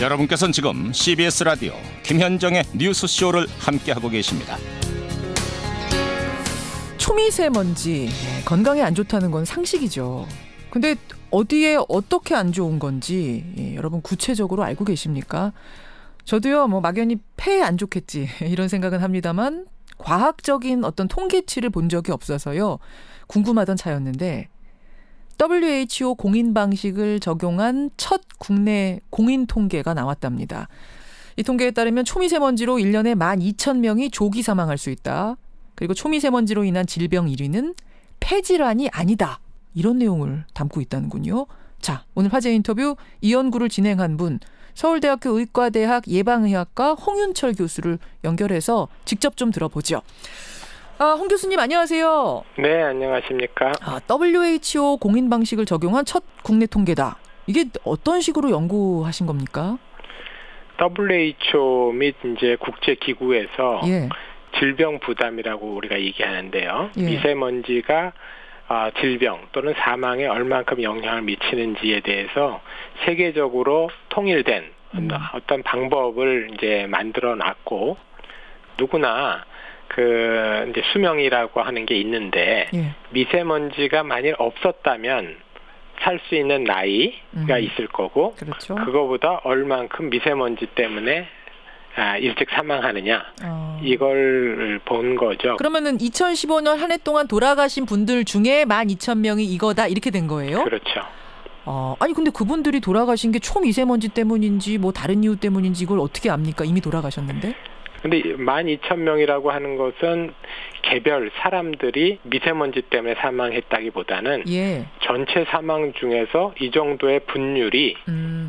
여러분께서는 지금 CBS 라디오 김현정의 뉴스쇼를 함께하고 계십니다. 초미세먼지, 건강에 안 좋다는 건 상식이죠. 근데 어디에 어떻게 안 좋은 건지 여러분 구체적으로 알고 계십니까? 저도요, 막연히 폐에 안 좋겠지 이런 생각은 합니다만 과학적인 어떤 통계치를 본 적이 없어서요. 궁금하던 차였는데 WHO 공인 방식을 적용한 첫 국내 공인 통계가 나왔답니다. 이 통계에 따르면 초미세먼지로 1년에 12,000명이 조기 사망할 수 있다. 그리고 초미세먼지로 인한 질병 1위는 폐질환이 아니다. 이런 내용을 담고 있다는군요. 자, 오늘 화제 인터뷰 이 연구를 진행한 분, 서울대학교 의과대학 예방의학과 홍윤철 교수를 연결해서 직접 좀 들어보죠. 홍 교수님 안녕하세요. 네, 안녕하십니까. WHO 공인 방식을 적용한 첫 국내 통계다. 이게 어떤 식으로 연구하신 겁니까? WHO 및 이제 국제기구에서 예. 질병 부담이라고 우리가 얘기하는데요. 예. 미세먼지가 질병 또는 사망에 얼만큼 영향을 미치는지에 대해서 세계적으로 통일된 어떤 방법을 이제 만들어 놨고, 누구나 이제 수명이라고 하는 게 있는데, 예. 미세먼지가 만일 없었다면 살 수 있는 나이가 있을 거고, 그렇죠. 그거보다 얼만큼 미세먼지 때문에 일찍 사망하느냐, 이걸 본 거죠. 그러면은 2015년 한 해 동안 돌아가신 분들 중에 12,000명이 이거다 이렇게 된 거예요? 그렇죠. 아니 근데 그분들이 돌아가신 게 초미세먼지 때문인지 뭐 다른 이유 때문인지 이걸 어떻게 압니까? 이미 돌아가셨는데? 근데 12,000명이라고 하는 것은 개별 사람들이 미세먼지 때문에 사망했다기보다는 예. 전체 사망 중에서 이 정도의 분율이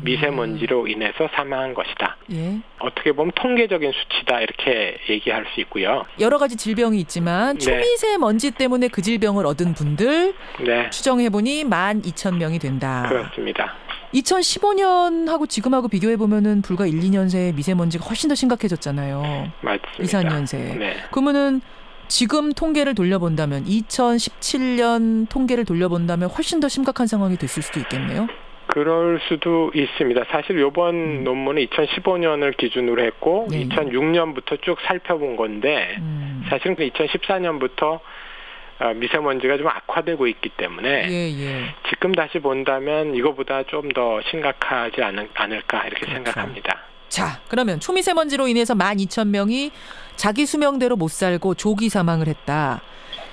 미세먼지로 인해서 사망한 것이다. 예. 어떻게 보면 통계적인 수치다 이렇게 얘기할 수 있고요. 여러 가지 질병이 있지만 초미세먼지 때문에 그 질병을 얻은 분들 추정해보니 12,000명이 된다. 그렇습니다. 2015년하고 지금하고 비교해보면은 불과 1, 2년 새에 미세먼지가 훨씬 더 심각해졌잖아요. 맞습니다. 2, 4년 새에. 네. 그러면은 지금 통계를 돌려본다면 2017년 통계를 돌려본다면 훨씬 더 심각한 상황이 됐을 수도 있겠네요. 그럴 수도 있습니다. 사실 이번 논문은 2015년을 기준으로 했고 2006년부터 쭉 살펴본 건데 사실은 2014년부터 미세먼지가 좀 악화되고 있기 때문에 지금 다시 본다면 이거보다 좀 더 심각하지 않을까 이렇게 생각합니다. 자, 그러면 초미세먼지로 인해서 12,000명이 자기 수명대로 못 살고 조기 사망을 했다.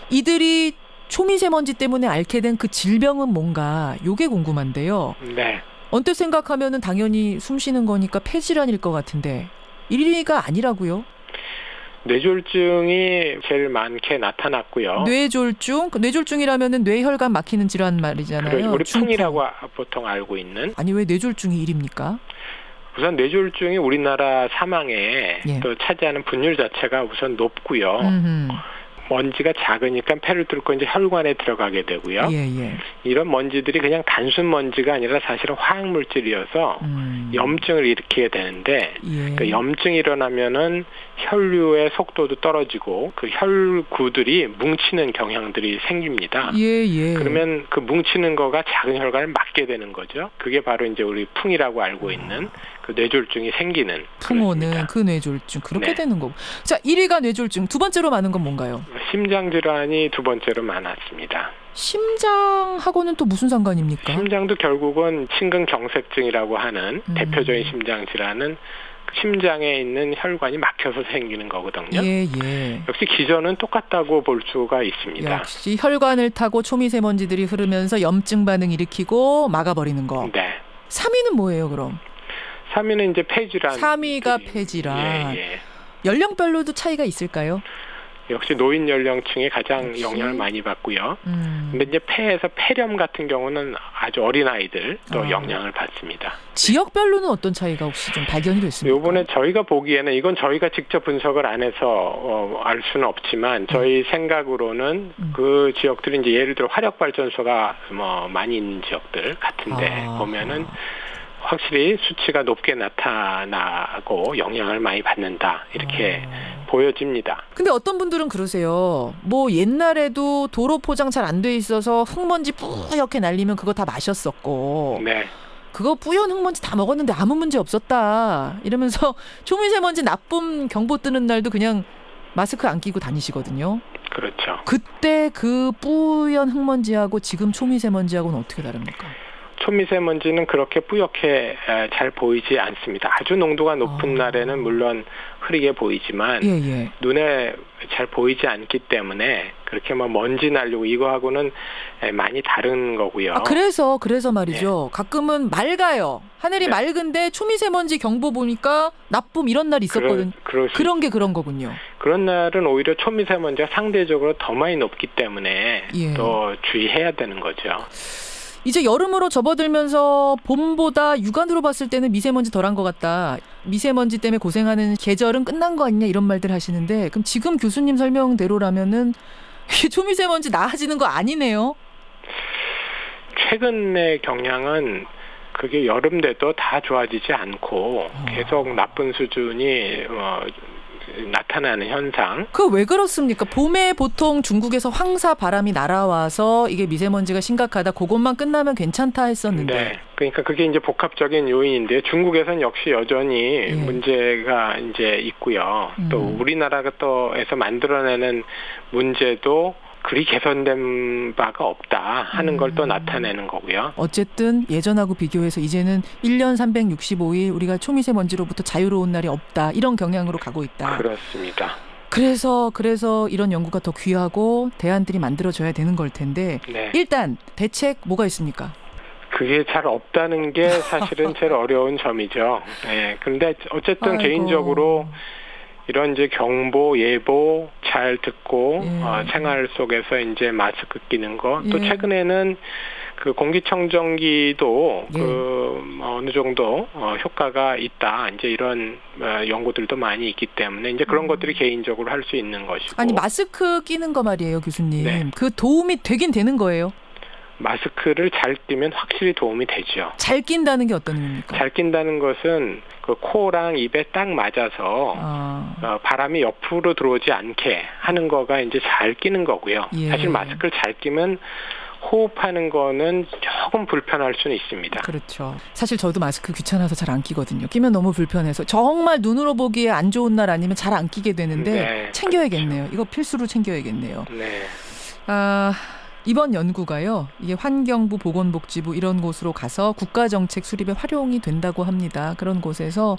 이들이 초미세먼지 때문에 앓게 된 그 질병은 뭔가, 요게 궁금한데요. 네. 언뜻 생각하면은 당연히 숨 쉬는 거니까 폐질환일 것 같은데 1위가 아니라고요? 뇌졸중이 제일 많게 나타났고요. 뇌졸중? 뇌졸중이라면은 뇌혈관 막히는 질환 말이잖아요. 우리 풍이라고 보통 알고 있는. 아니 왜 뇌졸중이 1위입니까? 우선 뇌졸중이 우리나라 사망에 또 차지하는 분율 자체가 우선 높고요. 먼지가 작으니까 폐를 뚫고 이제 혈관에 들어가게 되고요. 이런 먼지들이 그냥 단순 먼지가 아니라 사실은 화학 물질이어서 염증을 일으키게 되는데 그 염증이 일어나면은 혈류의 속도도 떨어지고 그 혈구들이 뭉치는 경향들이 생깁니다. 그러면 그 뭉치는 거가 작은 혈관을 막게 되는 거죠. 그게 바로 이제 우리 풍이라고 알고 있는 그 뇌졸중이 생기는. 풍호는 그 뇌졸중 그렇게 되는 거고. 자, 1위가 뇌졸중, 두 번째로 많은 건 뭔가요? 심장 질환이 두 번째로 많았습니다. 심장하고는 또 무슨 상관입니까? 심장도 결국은 심근경색증이라고 하는 대표적인 심장 질환은 심장에 있는 혈관이 막혀서 생기는 거거든요. 역시 기전은 똑같다고 볼 수가 있습니다. 역시 혈관을 타고 초미세먼지들이 흐르면서 염증 반응 일으키고 막아버리는 거. 3위는 뭐예요, 그럼? 3위는 이제 폐질환. 3위가 폐질환. 연령별로도 차이가 있을까요? 역시 노인 연령층이 가장 영향을 많이 받고요. 근데 이제 폐에서 폐렴 같은 경우는 아주 어린 아이들도 영향을 받습니다. 지역별로는 어떤 차이가 혹시 좀 발견이 됐습니까? 이번에 저희가 보기에는 이건 저희가 직접 분석을 안 해서 알 수는 없지만 저희 생각으로는 그 지역들이 이제 예를 들어 화력 발전소가 많이 있는 지역들 같은데 보면은 확실히 수치가 높게 나타나고 영향을 많이 받는다 이렇게 보여집니다. 근데 어떤 분들은 그러세요. 뭐 옛날에도 도로 포장 잘 안 돼 있어서 흙먼지 뿌옇게 날리면 그거 다 마셨었고 그거 뿌연 흙먼지 다 먹었는데 아무 문제 없었다 이러면서 초미세먼지 나쁨 경보 뜨는 날도 그냥 마스크 안 끼고 다니시거든요. 그렇죠. 그때 그 뿌연 흙먼지하고 지금 초미세먼지하고는 어떻게 다릅니까? 초미세먼지는 그렇게 뿌옇게 잘 보이지 않습니다. 아주 농도가 높은 날에는 물론 흐리게 보이지만 눈에 잘 보이지 않기 때문에 그렇게 뭐 먼지 날리고 이거하고는 많이 다른 거고요. 그래서 말이죠. 가끔은 맑아요. 하늘이 맑은데 초미세먼지 경보 보니까 나쁨 이런 날이 있었거든요. 그런 게 그런 거군요. 그런 날은 오히려 초미세먼지가 상대적으로 더 많이 높기 때문에 더 주의해야 되는 거죠. 이제 여름으로 접어들면서 봄보다 육안으로 봤을 때는 미세먼지 덜한 것 같다. 미세먼지 때문에 고생하는 계절은 끝난 거 아니냐 이런 말들 하시는데 그럼 지금 교수님 설명대로라면은 초미세먼지 나아지는 거 아니네요. 최근의 경향은 그게 여름 돼도 다 좋아지지 않고 계속 나쁜 수준이 나타나는 현상. 그 왜 그렇습니까? 봄에 보통 중국에서 황사 바람이 날아와서 이게 미세먼지가 심각하다. 그것만 끝나면 괜찮다 했었는데. 네. 그러니까 그게 이제 복합적인 요인인데 중국에서는 역시 여전히 문제가 이제 있고요. 또 우리나라가 또에서 만들어내는 문제도 그리 개선된 바가 없다 하는 걸 또 나타내는 거고요. 어쨌든 예전하고 비교해서 이제는 1년 365일 우리가 초미세먼지로부터 자유로운 날이 없다. 이런 경향으로 가고 있다. 그렇습니다. 그래서 이런 연구가 더 귀하고 대안들이 만들어져야 되는 걸 텐데 일단 대책 뭐가 있습니까? 그게 잘 없다는 게 사실은 제일 어려운 점이죠. 네. 그런데 어쨌든 개인적으로 이런 이제 경보, 예보 잘 듣고 생활 속에서 이제 마스크 끼는 거. 또 최근에는 그 공기청정기도 그 어느 정도 효과가 있다. 이제 이런 연구들도 많이 있기 때문에 이제 그런 것들이 개인적으로 할 수 있는 것이고. 아니 마스크 끼는 거 말이에요, 교수님. 네. 그 도움이 되긴 되는 거예요? 마스크를 잘 끼면 확실히 도움이 되죠. 잘 낀다는 게 어떤 의미입니까? 잘 낀다는 것은 그 코랑 입에 딱 맞아서 바람이 옆으로 들어오지 않게 하는 거가 이제 잘 끼는 거고요. 사실 마스크를 잘 끼면 호흡하는 거는 조금 불편할 수는 있습니다. 그렇죠. 사실 저도 마스크 귀찮아서 잘 안 끼거든요. 끼면 너무 불편해서 정말 눈으로 보기에 안 좋은 날 아니면 잘 안 끼게 되는데 챙겨야겠네요. 이거 필수로 챙겨야겠네요. 네. 이번 연구가요. 이게 환경부, 보건복지부 이런 곳으로 가서 국가정책 수립에 활용이 된다고 합니다. 그런 곳에서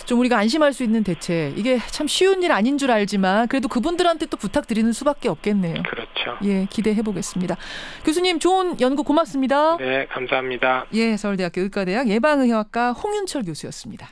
좀 우리가 안심할 수 있는 대책. 이게 참 쉬운 일 아닌 줄 알지만 그래도 그분들한테 또 부탁드리는 수밖에 없겠네요. 그렇죠. 기대해 보겠습니다. 교수님 좋은 연구 고맙습니다. 네, 감사합니다. 서울대학교 의과대학 예방의학과 홍윤철 교수였습니다.